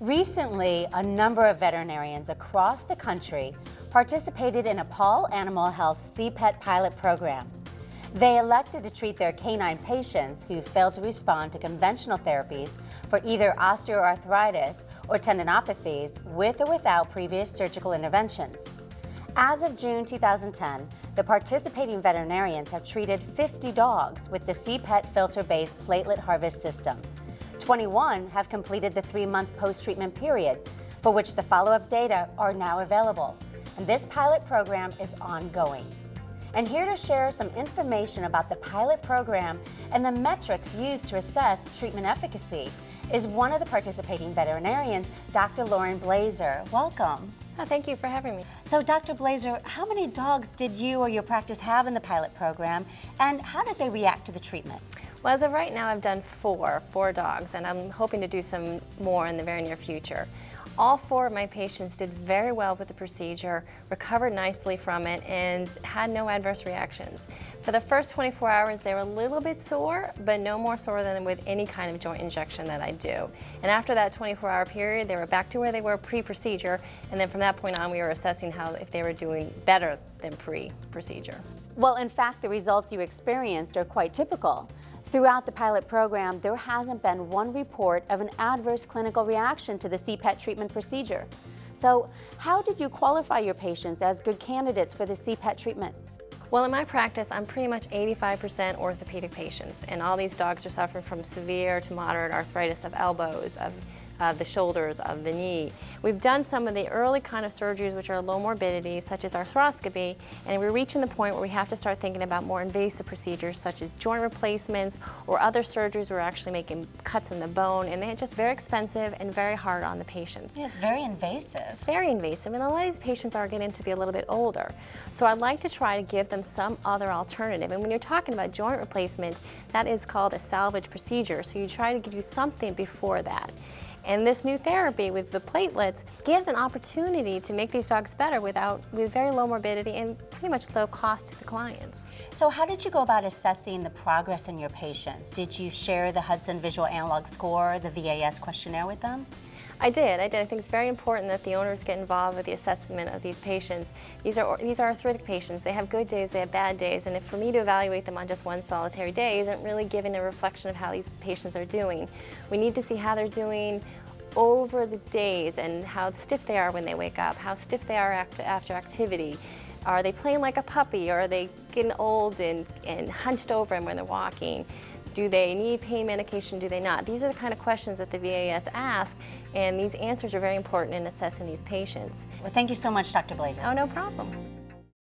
Recently, a number of veterinarians across the country participated in a Paul Animal Health CPET pilot program. They elected to treat their canine patients who failed to respond to conventional therapies for either osteoarthritis or tendinopathies with or without previous surgical interventions. As of June 2010, the participating veterinarians have treated 50 dogs with the CPET filter-based platelet harvest system. 21 have completed the 3-month post-treatment period, for which the follow-up data are now available. And this pilot program is ongoing. And here to share some information about the pilot program and the metrics used to assess treatment efficacy is one of the participating veterinarians, Dr. Lauren Blazer. Welcome. Oh, thank you for having me. So, Dr. Blazer, how many dogs did you or your practice have in the pilot program, and how did they react to the treatment? Well, as of right now, I've done four dogs, and I'm hoping to do some more in the very near future. All 4 of my patients did very well with the procedure, recovered nicely from it, and had no adverse reactions. For the first 24 hours, they were a little bit sore, but no more sore than with any kind of joint injection that I do. And after that 24-hour period, they were back to where they were pre-procedure, and then from that point on, we were assessing if they were doing better than pre-procedure. Well, in fact, the results you experienced are quite typical. Throughout the pilot program, there hasn't been one report of an adverse clinical reaction to the CPET treatment procedure. So, how did you qualify your patients as good candidates for the CPET treatment? Well, in my practice, I'm pretty much 85% orthopedic patients, and all these dogs are suffering from severe to moderate arthritis of elbows, of the shoulders, of the knee. We've done some of the early kind of surgeries which are low morbidity, such as arthroscopy, and we're reaching the point where we have to start thinking about more invasive procedures such as joint replacements or other surgeries where we're actually making cuts in the bone, and they're just very expensive and very hard on the patients. Yeah, it's very invasive. It's very invasive, and a lot of these patients are getting to be a little bit older. So I'd like to try to give them some other alternative, and when you're talking about joint replacement, that is called a salvage procedure, so you try to give you something before that. And this new therapy with the platelets gives an opportunity to make these dogs better with very low morbidity and pretty much low cost to the clients. So how did you go about assessing the progress in your patients? Did you share the Hudson Visual Analog Score, the VAS questionnaire with them? I did. I think it's very important that the owners get involved with the assessment of these patients. These are arthritic patients. They have good days, they have bad days, and for me to evaluate them on just one solitary day isn't really giving a reflection of how these patients are doing. We need to see how they're doing over the days and how stiff they are when they wake up, how stiff they are after activity. Are they playing like a puppy, or are they getting old and hunched over when they're walking? Do they need pain medication, do they not? These are the kind of questions that the VAS asks, and these answers are very important in assessing these patients. Well, thank you so much, Dr. Blazer. Oh, no problem.